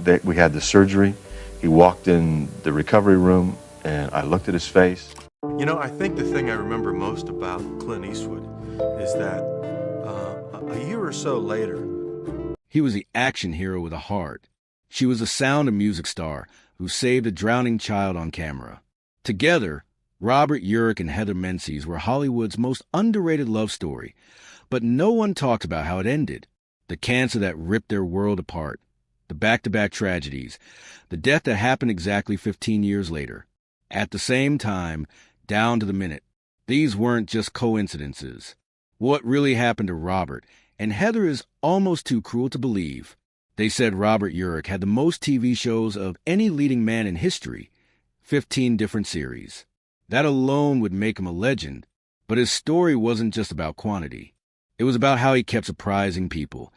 that we had the surgery. He walked in the recovery room, and I looked at his face. You know, I think the thing I remember most about Clint Eastwood is that a year or so later, He was the action hero with a heart. She was a sound and music star who saved a drowning child on camera. Together, Robert Urich and Heather Menzies were Hollywood's most underrated love story, but no one talked about how it ended. The cancer that ripped their world apart, the back-to-back tragedies, the death that happened exactly 15 years later. At the same time, down to the minute, these weren't just coincidences. What really happened to Robert and Heather is almost too cruel to believe. They said Robert Urich had the most TV shows of any leading man in history, 15 different series. That alone would make him a legend, but his story wasn't just about quantity. It was about how he kept surprising people,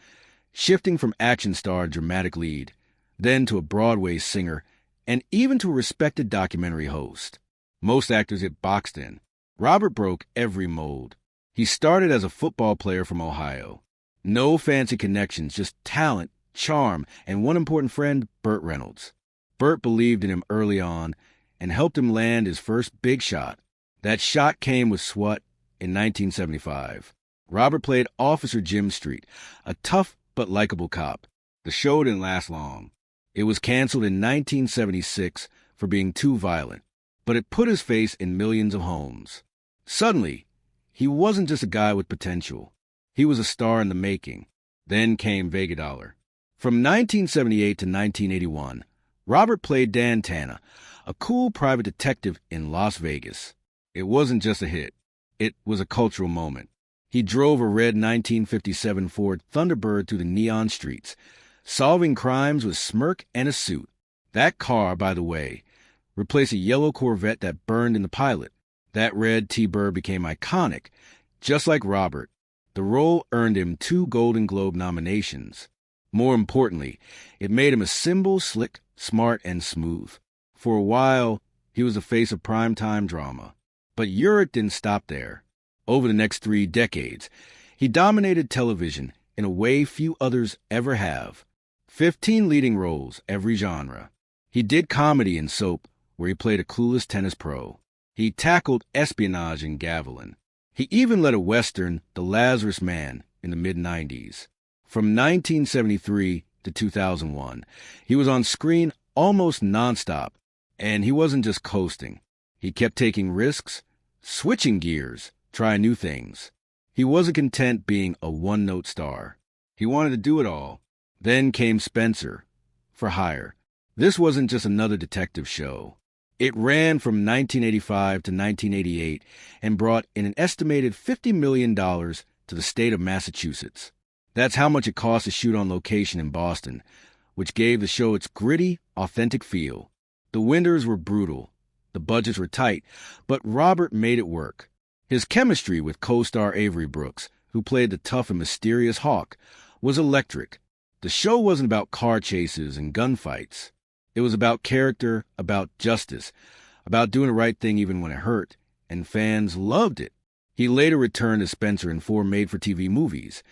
shifting from action star to dramatic lead, then to a Broadway singer, and even to a respected documentary host. Most actors get boxed in. Robert broke every mold. He started as a football player from Ohio. No fancy connections, just talent, charm, and one important friend, Burt Reynolds. Burt believed in him early on and helped him land his first big shot. That shot came with SWAT in 1975. Robert played Officer Jim Street, a tough but likable cop. The show didn't last long. It was canceled in 1976 for being too violent, but it put his face in millions of homes. Suddenly, he wasn't just a guy with potential. He was a star in the making. Then came Vegadollar. From 1978 to 1981, Robert played Dan Tanner, a cool private detective in Las Vegas. It wasn't just a hit. It was a cultural moment. He drove a red 1957 Ford Thunderbird through the neon streets, solving crimes with smirk and a suit. That car, by the way, replaced a yellow Corvette that burned in the pilot. That red T-Bird became iconic, just like Robert. The role earned him 2 Golden Globe nominations. More importantly, it made him a symbol, slick, smart, and smooth. For a while, he was the face of primetime drama. But Urich didn't stop there. Over the next 3 decades, he dominated television in a way few others ever have. 15 leading roles, every genre. He did comedy in Soap, where he played a clueless tennis pro. He tackled espionage in Gavilan. He even led a Western, The Lazarus Man, in the mid-90s. From 1973 to 2001, he was on screen almost nonstop, and he wasn't just coasting. He kept taking risks, switching gears, trying new things. He wasn't content being a one-note star. He wanted to do it all. Then came Spencer, for Hire. This wasn't just another detective show. It ran from 1985 to 1988 and brought in an estimated $50 million to the state of Massachusetts. That's how much it cost to shoot on location in Boston, which gave the show its gritty, authentic feel. The winters were brutal. The budgets were tight, but Robert made it work. His chemistry with co-star Avery Brooks, who played the tough and mysterious Hawk, was electric. The show wasn't about car chases and gunfights. It was about character, about justice, about doing the right thing even when it hurt, and fans loved it. He later returned as Spencer in 4 made-for-TV movies,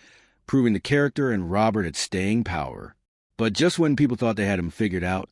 proving the character and Robert had staying power. But just when people thought they had him figured out,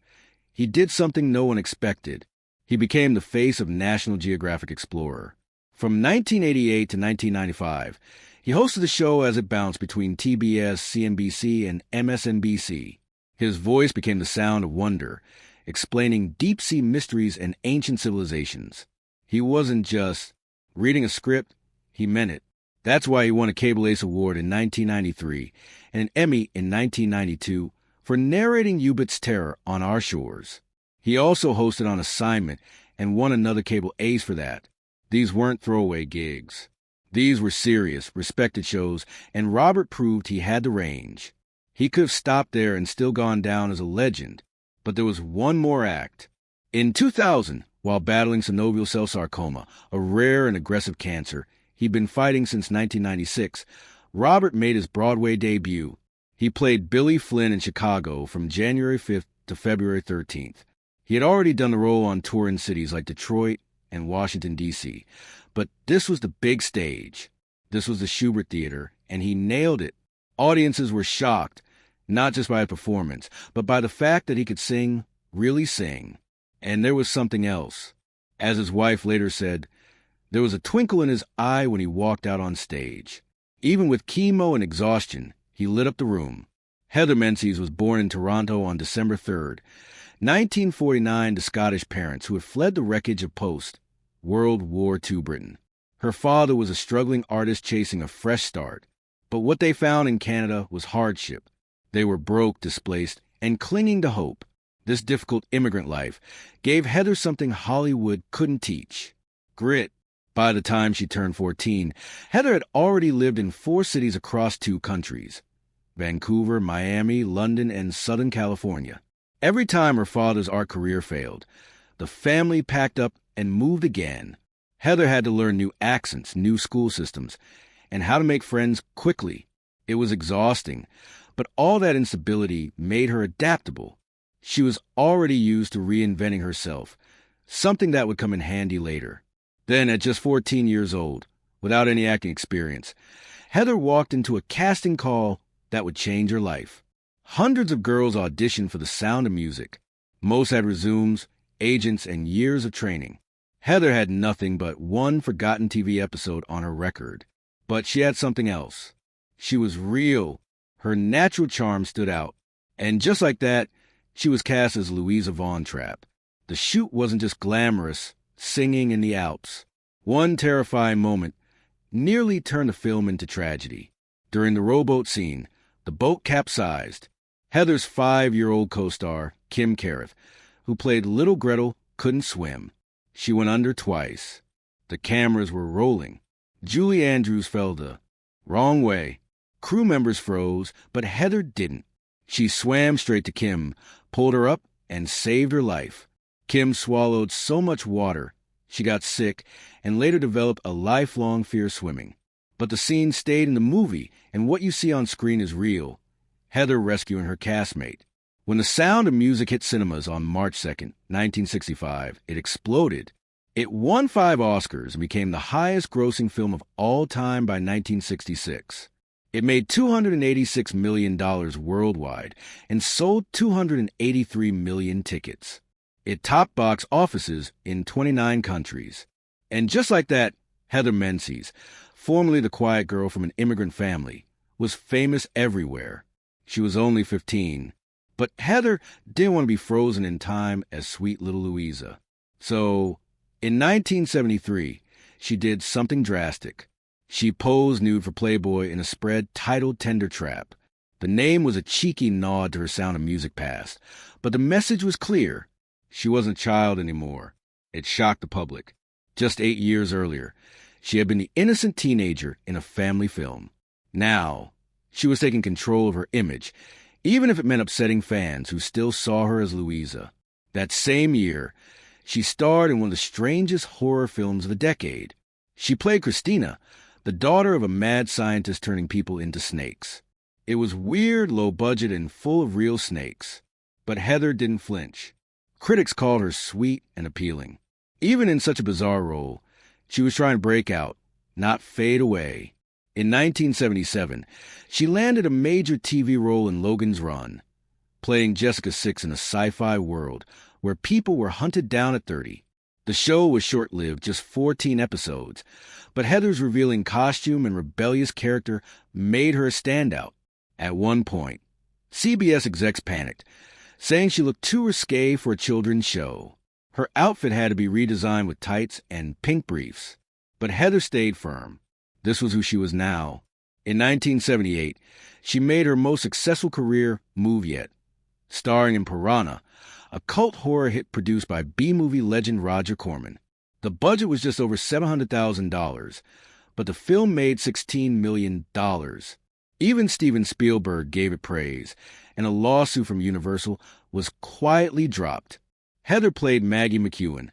he did something no one expected. He became the face of National Geographic Explorer. From 1988 to 1995, he hosted the show as it bounced between TBS, CNBC, and MSNBC. His voice became the sound of wonder, explaining deep-sea mysteries and ancient civilizations. He wasn't just reading a script, he meant it. That's why he won a Cable Ace Award in 1993 and an Emmy in 1992 for narrating Ubit's Terror on Our Shores. He also hosted On Assignment and won another Cable Ace for that. These weren't throwaway gigs. These were serious, respected shows, and Robert proved he had the range. He could have stopped there and still gone down as a legend, but there was one more act. In 2000, while battling synovial cell sarcoma, a rare and aggressive cancer he'd been fighting since 1996, Robert made his Broadway debut. He played Billy Flynn in Chicago from January 5th to February 13th. He had already done the role on tour in cities like Detroit and Washington, D.C., but this was the big stage. This was the Schubert Theater, and he nailed it. Audiences were shocked. not just by his performance, but by the fact that he could sing, really sing. And there was something else. As his wife later said, there was a twinkle in his eye when he walked out on stage. Even with chemo and exhaustion, he lit up the room. Heather Menzies was born in Toronto on December 3rd, 1949, to Scottish parents who had fled the wreckage of post-World War II Britain. Her father was a struggling artist chasing a fresh start, but what they found in Canada was hardship. They were broke, displaced, and clinging to hope. This difficult immigrant life gave Heather something Hollywood couldn't teach: grit. By the time she turned 14, Heather had already lived in 4 cities across 2 countries: Vancouver, Miami, London, and Southern California. Every time her father's art career failed, the family packed up and moved again. Heather had to learn new accents, new school systems, and how to make friends quickly. It was exhausting, but all that instability made her adaptable. She was already used to reinventing herself, something that would come in handy later. Then, at just 14 years old, without any acting experience, Heather walked into a casting call that would change her life. Hundreds of girls auditioned for The Sound of Music. Most had resumes, agents, and years of training. Heather had nothing but one forgotten TV episode on her record. But she had something else. She was real. Her natural charm stood out. And just like that, she was cast as Louisa Von Trapp. The shoot wasn't just glamorous, singing in the Alps. One terrifying moment nearly turned the film into tragedy. During the rowboat scene, the boat capsized. Heather's 5-year-old co-star, Kim Carruth, who played Little Gretel, couldn't swim. She went under twice. The cameras were rolling. Julie Andrews fell the wrong way. Crew members froze, but Heather didn't. She swam straight to Kim, pulled her up, and saved her life. Kim swallowed so much water, she got sick, and later developed a lifelong fear of swimming. But the scene stayed in the movie, and what you see on screen is real. Heather rescuing her castmate. When The Sound of Music hit cinemas on March 2nd, 1965, it exploded. It won 5 Oscars and became the highest-grossing film of all time by 1966. It made $286 million worldwide and sold 283 million tickets. It topped box offices in 29 countries. And just like that, Heather Menzies, formerly the quiet girl from an immigrant family, was famous everywhere. She was only 15. But Heather didn't want to be frozen in time as sweet little Louisa. So, in 1973, she did something drastic. She posed nude for Playboy in a spread titled Tender Trap. The name was a cheeky nod to her Sound of Music past, but the message was clear. She wasn't a child anymore. It shocked the public. Just 8 years earlier, she had been the innocent teenager in a family film. Now, she was taking control of her image, even if it meant upsetting fans who still saw her as Louisa. That same year, she starred in one of the strangest horror films of the decade. She played Christina, the daughter of a mad scientist turning people into snakes. It was weird, low budget, and full of real snakes. But Heather didn't flinch. Critics called her sweet and appealing. Even in such a bizarre role, she was trying to break out, not fade away. In 1977, she landed a major TV role in Logan's Run, playing Jessica Six in a sci-fi world where people were hunted down at 30. The show was short-lived, just 14 episodes, but Heather's revealing costume and rebellious character made her a standout. At one point, CBS execs panicked, saying she looked too risque for a children's show. Her outfit had to be redesigned with tights and pink briefs. But Heather stayed firm. This was who she was now. In 1978, she made her most successful career move yet, starring in Piranha, a cult horror hit produced by B-movie legend Roger Corman. The budget was just over $700,000, but the film made $16 million. Even Steven Spielberg gave it praise, and a lawsuit from Universal was quietly dropped. Heather played Maggie McEwen,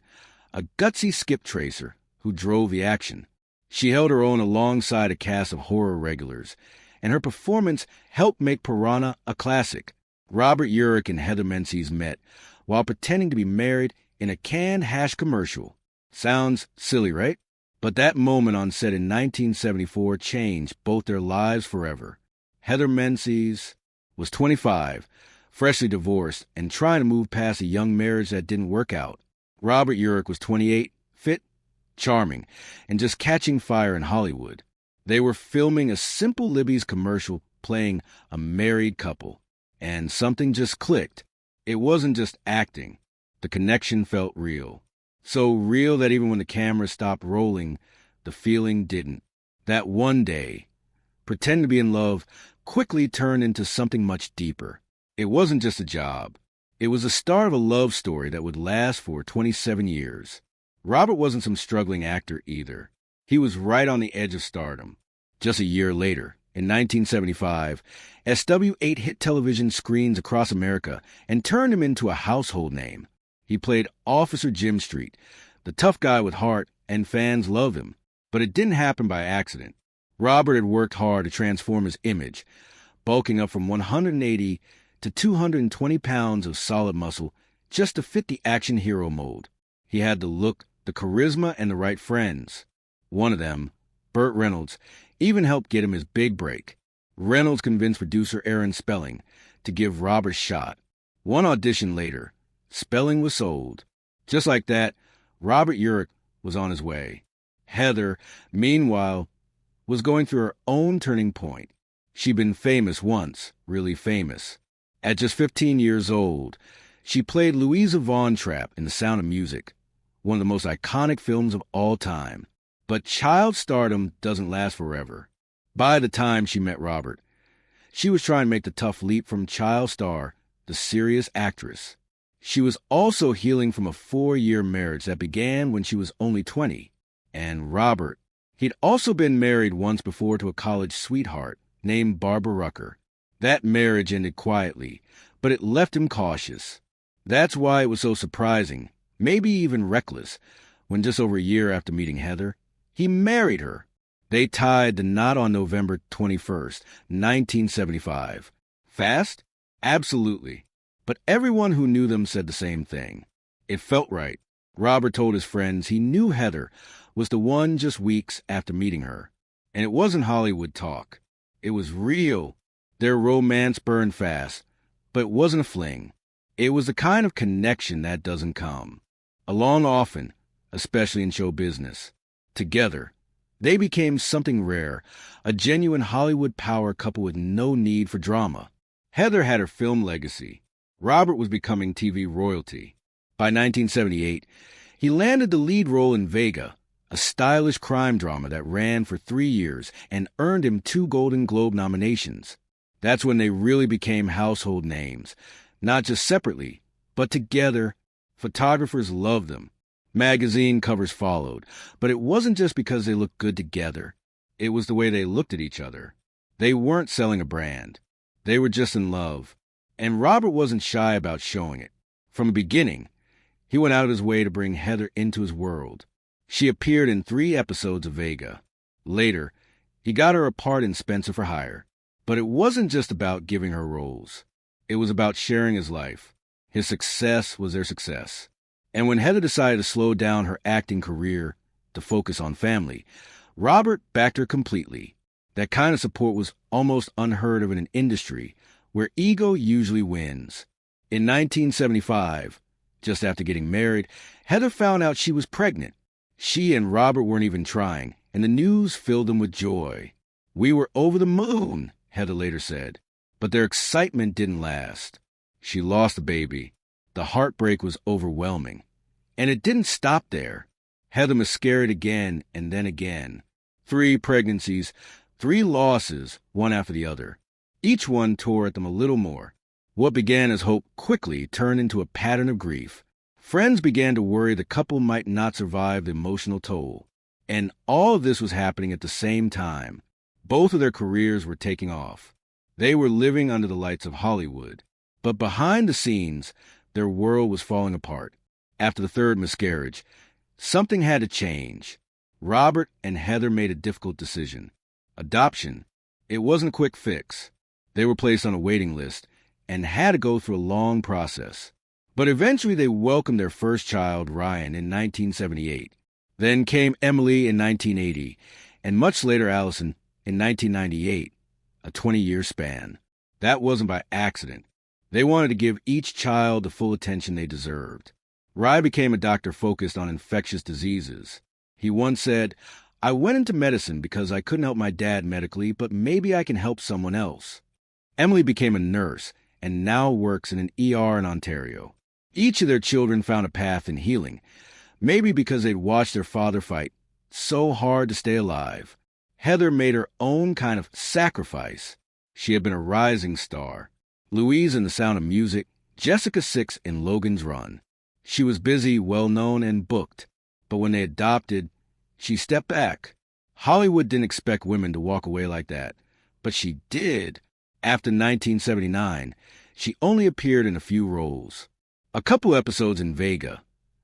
a gutsy skip tracer who drove the action. She held her own alongside a cast of horror regulars, and her performance helped make Piranha a classic. Robert Urich and Heather Menzies met while pretending to be married in a canned hash commercial. Sounds silly, right? But that moment on set in 1974 changed both their lives forever. Heather Menzies was 25, freshly divorced, and trying to move past a young marriage that didn't work out. Robert Urich was 28, fit, charming, and just catching fire in Hollywood. They were filming a simple Libby's commercial playing a married couple, and something just clicked. It wasn't just acting. The connection felt real. So real that even when the camera stopped rolling, the feeling didn't. That one day, pretend to be in love quickly turned into something much deeper. It wasn't just a job. It was the start of a love story that would last for 27 years. Robert wasn't some struggling actor either. He was right on the edge of stardom. Just a year later, in 1975, SW8 hit television screens across America and turned him into a household name. He played Officer Jim Street, the tough guy with heart, and fans loved him. But it didn't happen by accident. Robert had worked hard to transform his image, bulking up from 180 to 220 pounds of solid muscle just to fit the action hero mold. He had the look, the charisma, and the right friends. One of them, Burt Reynolds, even helped get him his big break. Reynolds convinced producer Aaron Spelling to give Robert a shot. One audition later, Spelling was sold. Just like that, Robert Urich was on his way. Heather, meanwhile, was going through her own turning point. She'd been famous once, really famous. At just 15 years old, she played Louisa Von Trapp in The Sound of Music, one of the most iconic films of all time. But child stardom doesn't last forever. By the time she met Robert, she was trying to make the tough leap from child star to serious actress. She was also healing from a 4-year marriage that began when she was only 20. And Robert, he'd also been married once before to a college sweetheart named Barbara Rucker. That marriage ended quietly, but it left him cautious. That's why it was so surprising, maybe even reckless, when just over a year after meeting Heather, he married her. They tied the knot on November 21st, 1975. Fast? Absolutely. But everyone who knew them said the same thing. It felt right. Robert told his friends he knew Heather was the one just weeks after meeting her. And it wasn't Hollywood talk. It was real. Their romance burned fast, but it wasn't a fling. It was the kind of connection that doesn't come along often, especially in show business. Together, they became something rare, a genuine Hollywood power couple with no need for drama. Heather had her film legacy. Robert was becoming TV royalty. By 1978, he landed the lead role in Vega, a stylish crime drama that ran for 3 years and earned him 2 Golden Globe nominations. That's when they really became household names, not just separately, but together. Photographers loved them. Magazine covers followed, but it wasn't just because they looked good together. It was the way they looked at each other. They weren't selling a brand. They were just in love. And Robert wasn't shy about showing it. From the beginning, he went out of his way to bring Heather into his world. She appeared in 3 episodes of Vega. Later, he got her a part in Spencer for Hire. But it wasn't just about giving her roles. It was about sharing his life. His success was their success. And when Heather decided to slow down her acting career to focus on family, Robert backed her completely. That kind of support was almost unheard of in an industry where ego usually wins. In 1975, just after getting married, Heather found out she was pregnant. She and Robert weren't even trying, and the news filled them with joy. "We were over the moon," Heather later said. But their excitement didn't last. She lost the baby. The heartbreak was overwhelming. And it didn't stop there. Heather miscarried again and then again. 3 pregnancies, 3 losses, one after the other. Each one tore at them a little more. What began as hope quickly turned into a pattern of grief. Friends began to worry the couple might not survive the emotional toll. And all of this was happening at the same time. Both of their careers were taking off. They were living under the lights of Hollywood. But behind the scenes, their world was falling apart. After the 3rd miscarriage, something had to change. Robert and Heather made a difficult decision. Adoption. It wasn't a quick fix. They were placed on a waiting list and had to go through a long process. But eventually they welcomed their first child, Ryan, in 1978. Then came Emily in 1980, and much later Allison in 1998, a 20-year span. That wasn't by accident. They wanted to give each child the full attention they deserved. Rye became a doctor focused on infectious diseases. He once said, "I went into medicine because I couldn't help my dad medically, but maybe I can help someone else." Emily became a nurse and now works in an ER in Ontario. Each of their children found a path in healing, maybe because they'd watched their father fight so hard to stay alive. Heather made her own kind of sacrifice. She had been a rising star. Louise in The Sound of Music, Jessica Six in Logan's Run. She was busy, well-known, and booked. But when they adopted, she stepped back. Hollywood didn't expect women to walk away like that. But she did. After 1979, she only appeared in a few roles. A couple episodes in Vega,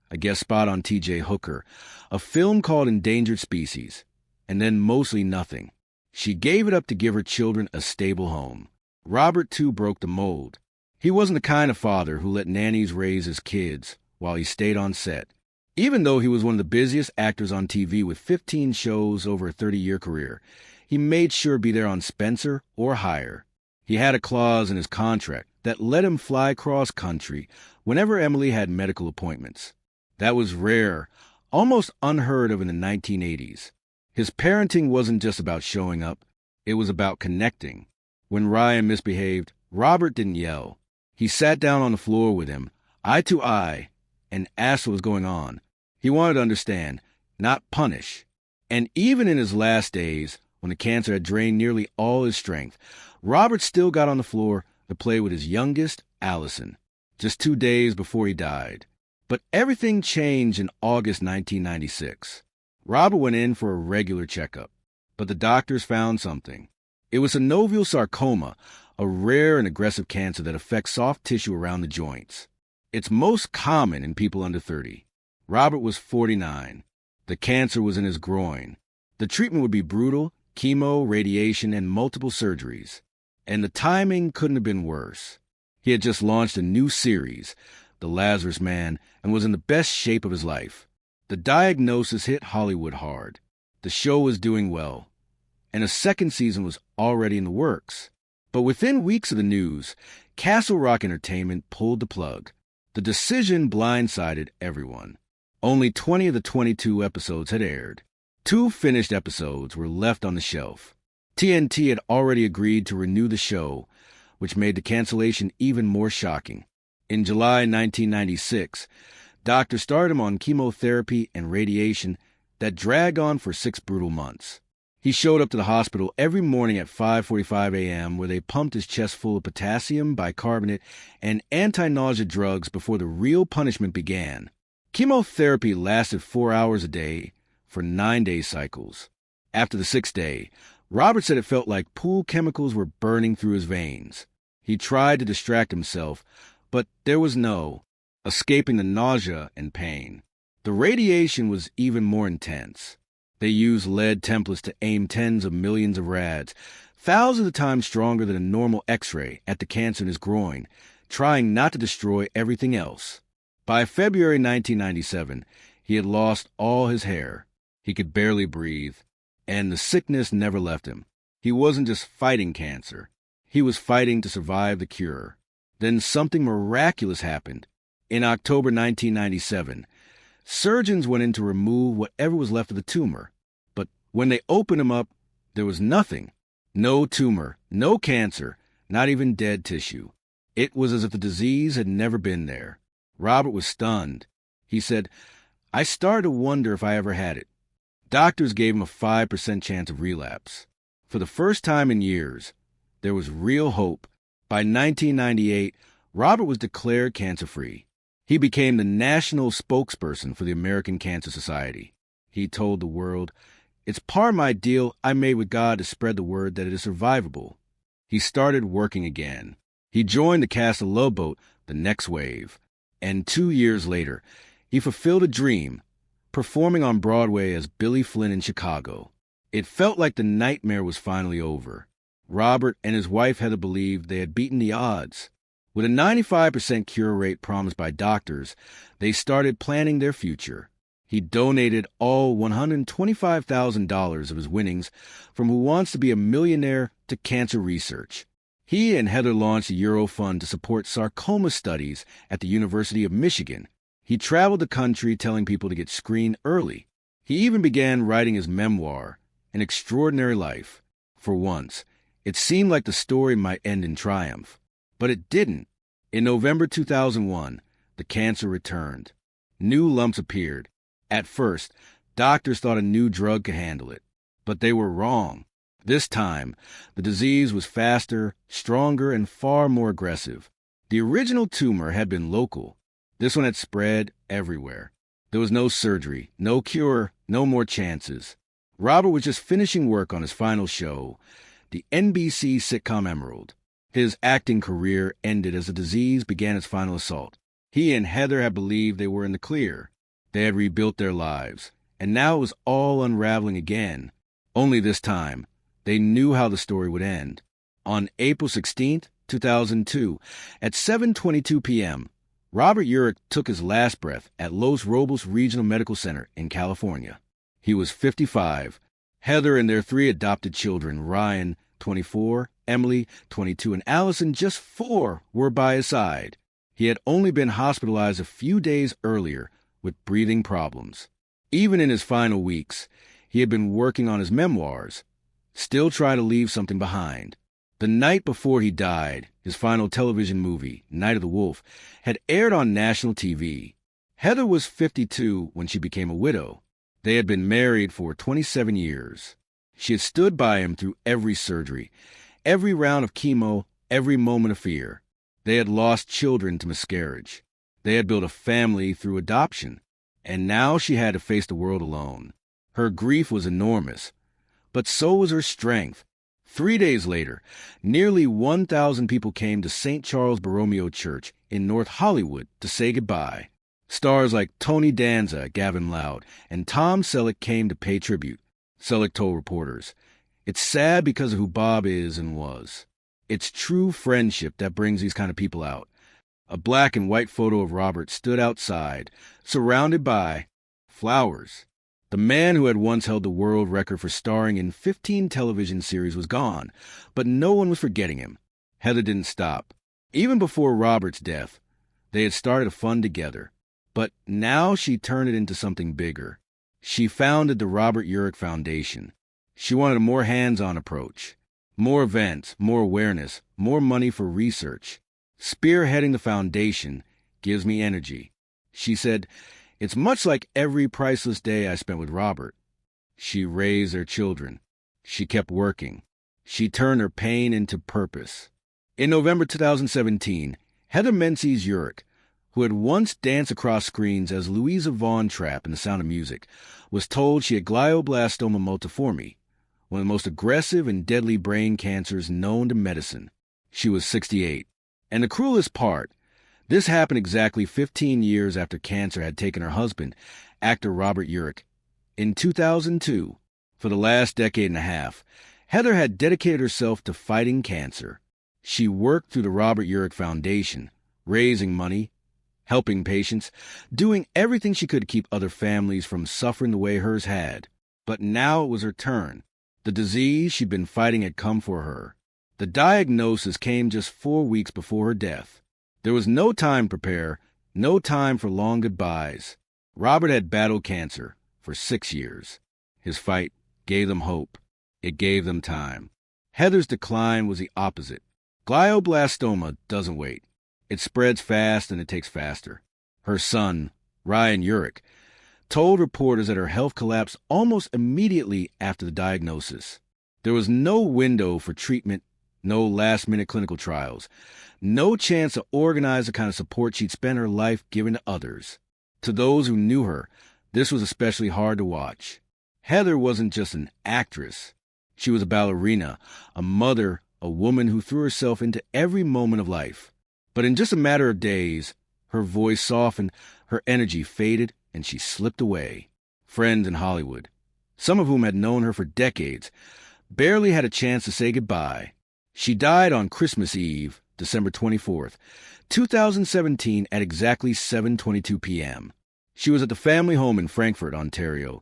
a guest spot on T.J. Hooker, a film called Endangered Species, and then mostly nothing. She gave it up to give her children a stable home. Robert, too, broke the mold. He wasn't the kind of father who let nannies raise his kids while he stayed on set. Even though he was one of the busiest actors on TV with 15 shows over a 30-year career, he made sure to be there on Spencer or higher. He had a clause in his contract that let him fly cross-country whenever Emily had medical appointments. That was rare, almost unheard of in the 1980s. His parenting wasn't just about showing up. It was about connecting. When Ryan misbehaved, Robert didn't yell. He sat down on the floor with him, eye to eye, and asked what was going on. He wanted to understand, not punish. And even in his last days, when the cancer had drained nearly all his strength, Robert still got on the floor to play with his youngest, Allison, just 2 days before he died. But everything changed in August 1996. Robert went in for a regular checkup, but the doctors found something. It was synovial sarcoma, a rare and aggressive cancer that affects soft tissue around the joints. It's most common in people under 30. Robert was 49. The cancer was in his groin. The treatment would be brutal, chemo, radiation, and multiple surgeries. And the timing couldn't have been worse. He had just launched a new series, The Lazarus Man, and was in the best shape of his life. The diagnosis hit Hollywood hard. The show was doing well, and a second season was already in the works. But within weeks of the news, Castle Rock Entertainment pulled the plug. The decision blindsided everyone. Only 20 of the 22 episodes had aired. 2 finished episodes were left on the shelf. TNT had already agreed to renew the show, which made the cancellation even more shocking. In July 1996, doctors started him on chemotherapy and radiation that dragged on for 6 brutal months. He showed up to the hospital every morning at 5:45 a.m. where they pumped his chest full of potassium, bicarbonate, and anti-nausea drugs before the real punishment began. Chemotherapy lasted 4 hours a day for 9-day cycles. After the 6th day, Robert said it felt like pool chemicals were burning through his veins. He tried to distract himself, but there was no escaping the nausea and pain. The radiation was even more intense. They used lead templates to aim tens of millions of rads, thousands of times stronger than a normal X-ray, at the cancer in his groin, trying not to destroy everything else. By February 1997, he had lost all his hair. He could barely breathe, and the sickness never left him. He wasn't just fighting cancer. He was fighting to survive the cure. Then something miraculous happened. In October 1997, surgeons went in to remove whatever was left of the tumor. But when they opened him up, there was nothing. No tumor, no cancer, not even dead tissue. It was as if the disease had never been there. Robert was stunned. He said, "I started to wonder if I ever had it." Doctors gave him a 5% chance of relapse. For the first time in years, there was real hope. By 1998, Robert was declared cancer-free. He became the national spokesperson for the American Cancer Society. He told the world, "It's part of my deal I made with God to spread the word that it is survivable." He started working again. He joined the cast of Love Boat, The Next Wave. And 2 years later, he fulfilled a dream, performing on Broadway as Billy Flynn in Chicago. It felt like the nightmare was finally over. Robert and his wife Heather believed they had beaten the odds. With a 95% cure rate promised by doctors, they started planning their future. He donated all $125,000 of his winnings from Who Wants to Be a Millionaire to cancer research. He and Heather launched a Euro fund to support sarcoma studies at the University of Michigan. He traveled the country telling people to get screened early. He even began writing his memoir, An Extraordinary Life. For once, it seemed like the story might end in triumph. But it didn't. In November 2001, the cancer returned. New lumps appeared. At first, doctors thought a new drug could handle it. But they were wrong. This time, the disease was faster, stronger, and far more aggressive. The original tumor had been local. This one had spread everywhere. There was no surgery, no cure, no more chances. Robert was just finishing work on his final show, the NBC sitcom Emerald. His acting career ended as the disease began its final assault. He and Heather had believed they were in the clear. They had rebuilt their lives, and now it was all unraveling again. Only this time, they knew how the story would end. On April 16, 2002, at 7:22 p.m., Robert Urich took his last breath at Los Robles Regional Medical Center in California. He was 55. Heather and their 3 adopted children, Ryan, 24, Emily, 22, and Allison, just 4, were by his side. He had only been hospitalized a few days earlier with breathing problems. Even in his final weeks, he had been working on his memoirs, still trying to leave something behind. The night before he died, his final television movie, Night of the Wolf, had aired on national TV. Heather was 52 when she became a widow. They had been married for 27 years. She had stood by him through every surgery, every round of chemo, every moment of fear. They had lost children to miscarriage. They had built a family through adoption. And now she had to face the world alone. Her grief was enormous, but so was her strength. 3 days later, nearly 1,000 people came to St. Charles Borromeo Church in North Hollywood to say goodbye. Stars like Tony Danza, Gavin Loud, and Tom Selleck came to pay tribute. Selleck told reporters, "It's sad because of who Bob is and was. It's true friendship that brings these kind of people out." A black and white photo of Robert stood outside, surrounded by flowers. The man who had once held the world record for starring in 15 television series was gone, but no one was forgetting him. Heather didn't stop. Even before Robert's death, they had started a fund together. But now she turned it into something bigger. She founded the Robert Urich Foundation. She wanted a more hands-on approach. More events, more awareness, more money for research. Spearheading the foundation gives me energy. She said, "It's much like every priceless day I spent with Robert." She raised their children. She kept working. She turned her pain into purpose. In November 2017, Heather Menzies Urich, who had once danced across screens as Louisa Von Trapp in The Sound of Music, was told she had glioblastoma multiforme, one of the most aggressive and deadly brain cancers known to medicine. She was 68. And the cruelest part, this happened exactly 15 years after cancer had taken her husband, actor Robert Urich. In 2002, for the last decade and a half, Heather had dedicated herself to fighting cancer. She worked through the Robert Urich Foundation, raising money, helping patients, doing everything she could to keep other families from suffering the way hers had. But now it was her turn. The disease she'd been fighting had come for her. The diagnosis came just 4 weeks before her death. There was no time to prepare, no time for long goodbyes. Robert had battled cancer for 6 years. His fight gave them hope. It gave them time. Heather's decline was the opposite. Glioblastoma doesn't wait. It spreads fast and it takes faster. Her son, Ryan Urich, told reporters that her health collapsed almost immediately after the diagnosis. There was no window for treatment, no last-minute clinical trials, no chance to organize the kind of support she'd spent her life giving to others. To those who knew her, this was especially hard to watch. Heather wasn't just an actress. She was a ballerina, a mother, a woman who threw herself into every moment of life. But in just a matter of days, her voice softened, her energy faded, and she slipped away. Friends in Hollywood, some of whom had known her for decades, barely had a chance to say goodbye. She died on Christmas Eve, December 24th, 2017 at exactly 7:22 p.m. She was at the family home in Frankfort, Ontario,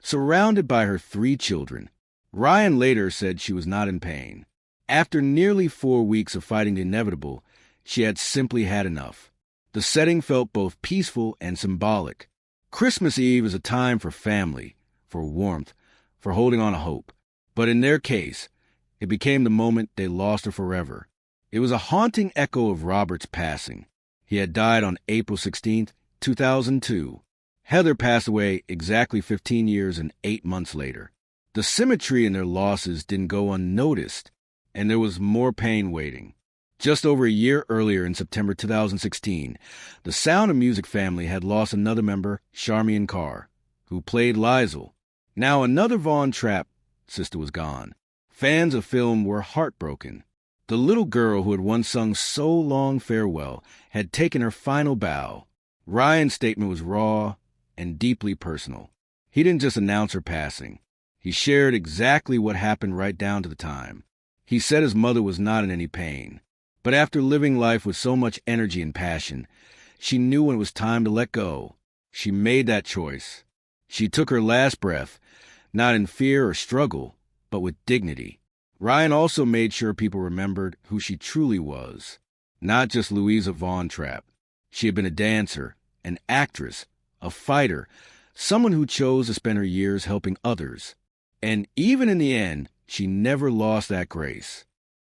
surrounded by her 3 children. Ryan later said she was not in pain. After nearly 4 weeks of fighting the inevitable, she had simply had enough. The setting felt both peaceful and symbolic. Christmas Eve is a time for family, for warmth, for holding on to hope. But in their case, it became the moment they lost her forever. It was a haunting echo of Robert's passing. He had died on April 16, 2002. Heather passed away exactly 15 years and 8 months later. The symmetry in their losses didn't go unnoticed, and there was more pain waiting. Just over a year earlier, in September 2016, the Sound of Music family had lost another member, Charmian Carr, who played Liesl. Now another Von Trapp sister was gone. Fans of film were heartbroken. The little girl who had once sung so long farewell had taken her final bow. Ryan's statement was raw and deeply personal. He didn't just announce her passing. He shared exactly what happened right down to the time. He said his mother was not in any pain. But after living life with so much energy and passion, she knew when it was time to let go. She made that choice. She took her last breath, not in fear or struggle, but with dignity. Ryan also made sure people remembered who she truly was. Not just Louisa Von Trapp. She had been a dancer, an actress, a fighter, someone who chose to spend her years helping others. And even in the end, she never lost that grace.